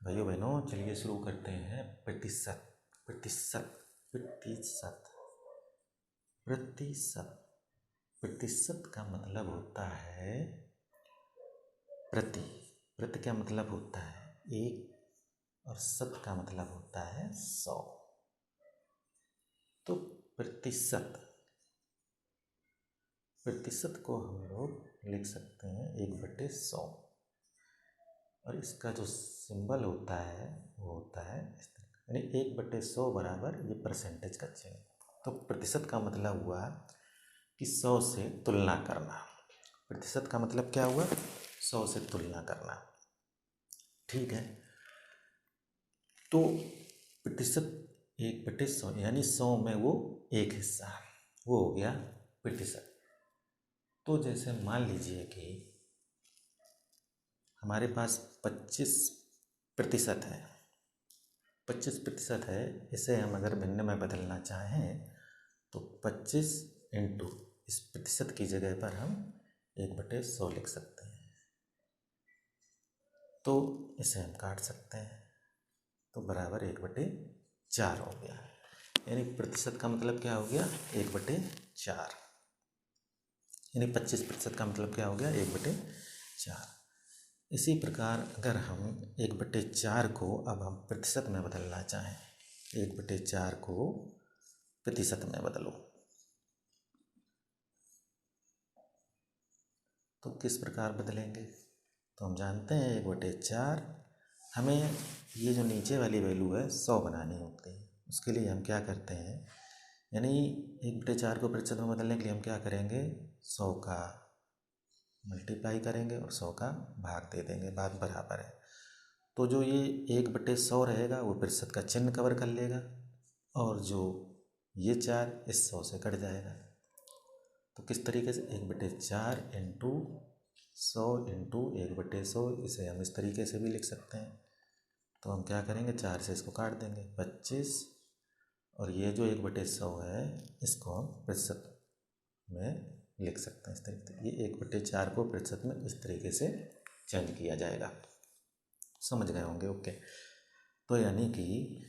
भाइयों बहनों, चलिए शुरू करते हैं। प्रतिशत प्रतिशत प्रतिशत प्रतिशत प्रतिशत का मतलब होता है प्रति। प्रति का मतलब होता है एक और शत का मतलब होता है 100। तो प्रतिशत प्रतिशत को हम लोग लिख सकते हैं 1/100। और इसका जो सिंबल होता है वो होता है इस तरह का, यानी 1/100 बराबर ये परसेंटेज का चिन्ह। तो प्रतिशत का मतलब हुआ कि 100 से तुलना करना। प्रतिशत का मतलब क्या हुआ? 100 से तुलना करना। ठीक है, तो प्रतिशत 1/100 यानी 100 में वो एक हिस्सा, वो हो गया प्रतिशत। तो जैसे मान लीजिए कि हमारे पास 25% है, 25% है। इसे हम अगर भिन्न में बदलना चाहें तो 25 इंटू इस प्रतिशत की जगह पर हम 1/100 लिख सकते हैं। तो इसे हम काट सकते हैं, तो बराबर 1/4 हो गया। यानी प्रतिशत का मतलब क्या हो गया? 1/4। यानी 25% का मतलब क्या हो गया? 1/4। इसी प्रकार अगर हम 1/4 को अब हम प्रतिशत में बदलना चाहें, 1/4 को प्रतिशत में बदलो, तो किस प्रकार बदलेंगे? तो हम जानते हैं 1/4 हमें ये जो नीचे वाली वैल्यू है 100 बनानी होती है। उसके लिए हम क्या करते हैं, यानी 1/4 को प्रतिशत में बदलने के लिए हम क्या करेंगे, 100 का मल्टीप्लाई करेंगे और 100 का भाग दे देंगे, बात बराबर है। तो जो ये 1/100 रहेगा वो प्रतिशत का चिन्ह कवर कर लेगा, और जो ये 4 इस 100 से कट जाएगा। तो किस तरीके से 1/4 इंटू 100 इंटू 1/100, इसे हम इस तरीके से भी लिख सकते हैं। तो हम क्या करेंगे, 4 से इसको काट देंगे, 25, और ये जो 1/100 है इसको हम प्रतिशत में लिख सकते हैं इस तरीके से। ये 1/4 को प्रतिशत में इस तरीके से चेंज किया जाएगा। समझ गए होंगे? ओके। तो यानी कि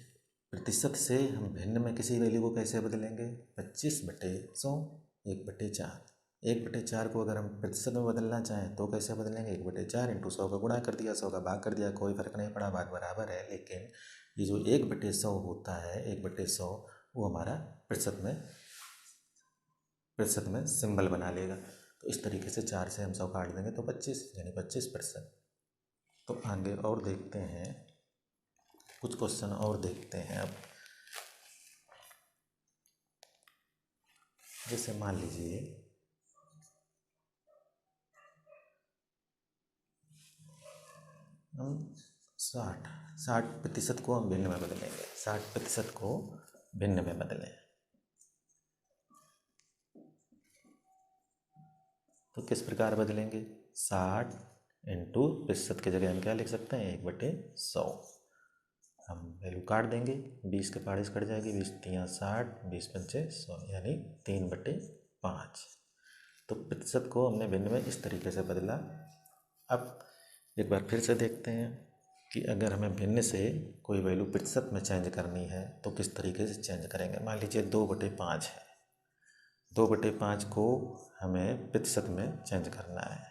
प्रतिशत से हम भिन्न में किसी वैल्यू को कैसे बदलेंगे? 25/100 1/4। 1/4 को अगर हम प्रतिशत में बदलना चाहें तो कैसे बदलेंगे? 1/4 इंटू 100 का गुणा कर दिया, 100 का भाग कर दिया, कोई फर्क नहीं पड़ा, बात बराबर है। लेकिन ये जो 1/100 होता है, 1/100 वो हमारा प्रतिशत में सिंबल बना लेगा। तो इस तरीके से 4 से हम 100 काट देंगे तो 25, यानी 25%। तो आगे और देखते हैं, कुछ क्वेश्चन और देखते हैं अब। जैसे मान लीजिए हम 60% को हम भिन्न में बदलेंगे, 60% को भिन्न में बदलें तो किस प्रकार बदलेंगे? 60 इंटू प्रतिशत की जगह हम क्या लिख सकते हैं? 1/100। हम वैल्यू काट देंगे, 20 के पाड़े से कट जाएगी, 20 तियाँ 60, 20 पंचे 100, यानी 3/5। तो प्रतिशत को हमने भिन्न में इस तरीके से बदला। अब एक बार फिर से देखते हैं कि अगर हमें भिन्न से कोई वैल्यू प्रतिशत में चेंज करनी है तो किस तरीके से चेंज करेंगे। मान लीजिए 2/5 है, 2/5 को हमें प्रतिशत में चेंज करना है।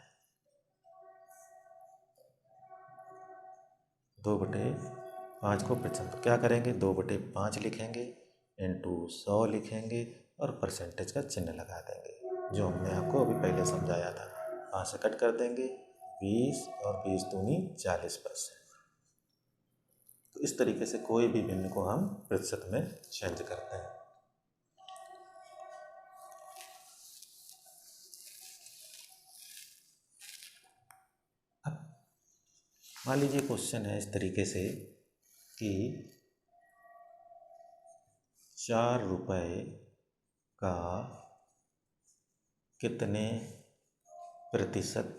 2/5 को प्रतिशत, तो क्या करेंगे? 2/5 लिखेंगे, इंटू 100 लिखेंगे और परसेंटेज का चिन्ह लगा देंगे, जो हमने आपको अभी पहले समझाया था। 5 से कट कर देंगे, 20, और 20 दूनी 40%। तो इस तरीके से कोई भी भिन्न को हम प्रतिशत में चेंज करते हैं। अब मान लीजिए क्वेश्चन है इस तरीके से कि 4 रुपये का कितने प्रतिशत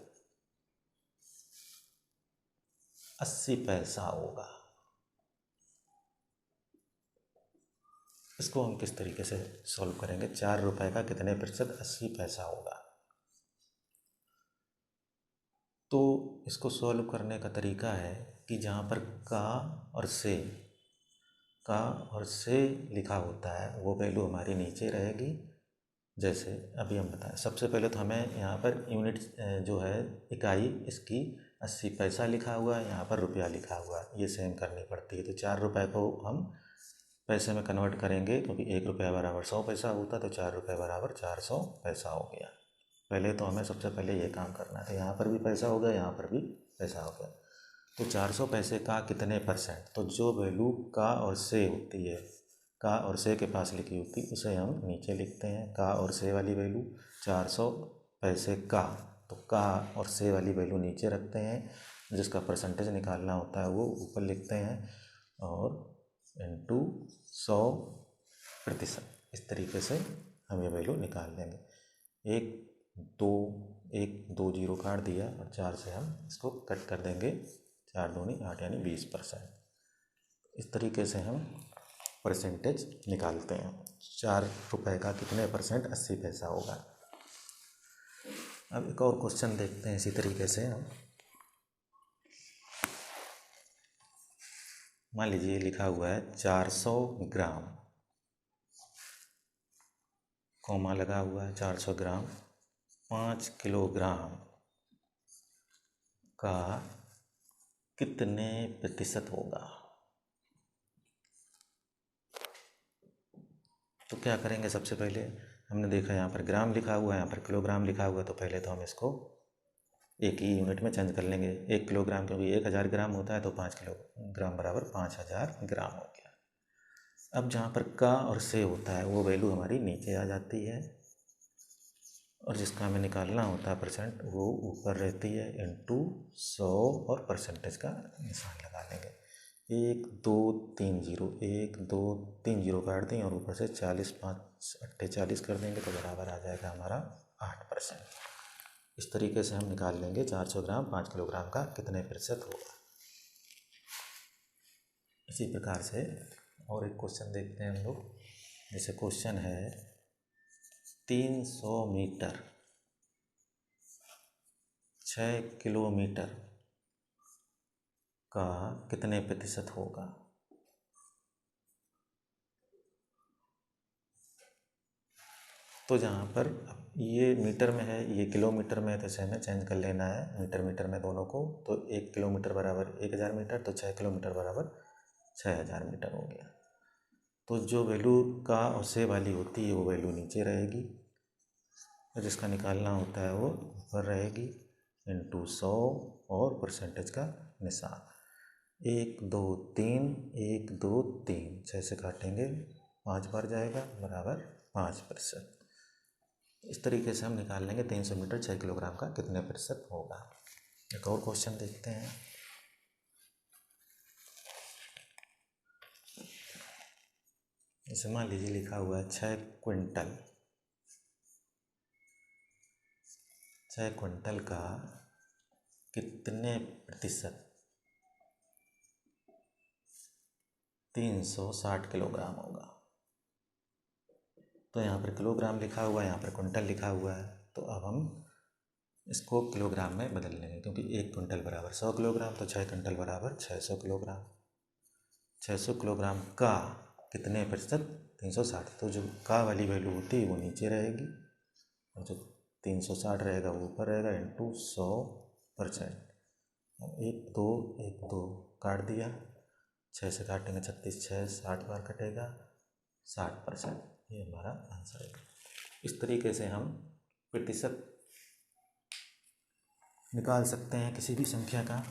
80 पैसा होगा। इसको हम किस तरीके से सॉल्व करेंगे? 4 रुपये का कितने प्रतिशत 80 पैसा होगा। तो इसको सॉल्व करने का तरीका है कि जहाँ पर का और से लिखा होता है वो वैल्यू हमारी नीचे रहेगी। जैसे अभी हम बताएं, सबसे पहले तो हमें यहाँ पर यूनिट जो है इकाई इसकी 80 पैसा लिखा हुआ है, यहाँ पर रुपया लिखा हुआ है, ये सेम करनी पड़ती है। तो 4 रुपये को हम पैसे में कन्वर्ट करेंगे क्योंकि 1 रुपया बराबर 100 पैसा होता है, तो 4 रुपये बराबर 400 पैसा हो गया। पहले तो हमें सबसे पहले ये काम करना था, यहाँ पर भी पैसा हो गया, यहाँ पर भी पैसा हो गया। तो 400 पैसे का कितने %, तो जो वैल्यू का और से होती है, का और से के पास लिखी होती उसे हम नीचे लिखते हैं। का और से वाली वैल्यू 400 पैसे का, तो का और से वाली वैल्यू नीचे रखते हैं, जिसका परसेंटेज निकालना होता है वो ऊपर लिखते हैं, और इनटू 100%। इस तरीके से हम ये वैल्यू निकाल लेंगे। एक दो जीरो काट दिया और 4 से हम इसको कट कर देंगे, 4 दूनी 8 यानी 20%। इस तरीके से हम परसेंटेज निकालते हैं। 4 रुपये का कितने %, 80 पैसा होगा। अब एक और क्वेश्चन देखते हैं इसी तरीके से हम। मान लीजिए लिखा हुआ है 400 ग्राम, कॉमा लगा हुआ है, 400 ग्राम 5 किलोग्राम का कितने % होगा। तो क्या करेंगे, सबसे पहले हमने देखा यहाँ पर ग्राम लिखा हुआ है, यहाँ पर किलोग्राम लिखा हुआ है, तो पहले तो हम इसको एक ही यूनिट में चेंज कर लेंगे। 1 किलोग्राम क्योंकि 1000 ग्राम होता है, तो 5 किलोग्राम बराबर 5000 ग्राम हो गया। अब जहाँ पर का और से होता है वो वैल्यू हमारी नीचे आ जाती है, और जिसका हमें निकालना होता है % वो ऊपर रहती है, इनटू 100 और परसेंटेज का निशान लगा लेंगे। 1 2 3 0, 1 2 3 0 काट दें और ऊपर से 40 5 8 40 कर देंगे, तो बराबर आ जाएगा हमारा 8%। इस तरीके से हम निकाल लेंगे 400 ग्राम 5 किलोग्राम का कितने % होगा। इसी प्रकार से और एक क्वेश्चन देखते हैं हम लोग। जैसे क्वेश्चन है 300 मीटर 6 किलोमीटर का कितने % होगा। तो जहाँ पर ये मीटर में है, ये किलोमीटर में है, तो इसे हमें चेंज कर लेना है मीटर में दोनों को। तो 1 किलोमीटर बराबर 1000 मीटर, तो 6 किलोमीटर बराबर 6000 मीटर हो गया। तो जो वैल्यू का और से वाली होती है वो वैल्यू नीचे रहेगी, और जिसका निकालना होता है वो ऊपर रहेगी, इनटू 100 और परसेंटेज का निशान। 1 2 3 1 2 3, 6 से काटेंगे 5 बार जाएगा, बराबर 5%। इस तरीके से हम निकाल लेंगे 300 मीटर 6 किलोग्राम का कितने % होगा। एक और क्वेश्चन देखते हैं। जैसे मान लीजिए लिखा हुआ है 6 क्विंटल का कितने % 360 किलोग्राम होगा। तो यहाँ पर किलोग्राम लिखा हुआ है, यहाँ पर क्विंटल लिखा हुआ है, तो अब हम इसको किलोग्राम में बदल लेंगे, क्योंकि 1 क्विंटल बराबर 100 किलोग्राम, तो 6 क्विंटल बराबर 600 किलोग्राम। 600 किलोग्राम का कितने %, 360। तो जो का वाली वैल्यू होती है वो नीचे रहेगी, और जो 360 रहेगा वो ऊपर रहेगा, इनटू 100%। 1 2 1 2 काट दिया, 6 से काटेंगे 36 6 60 बार कटेगा, 60%। ये हमारा आंसर है। इस तरीके से हम % निकाल सकते हैं किसी भी संख्या का।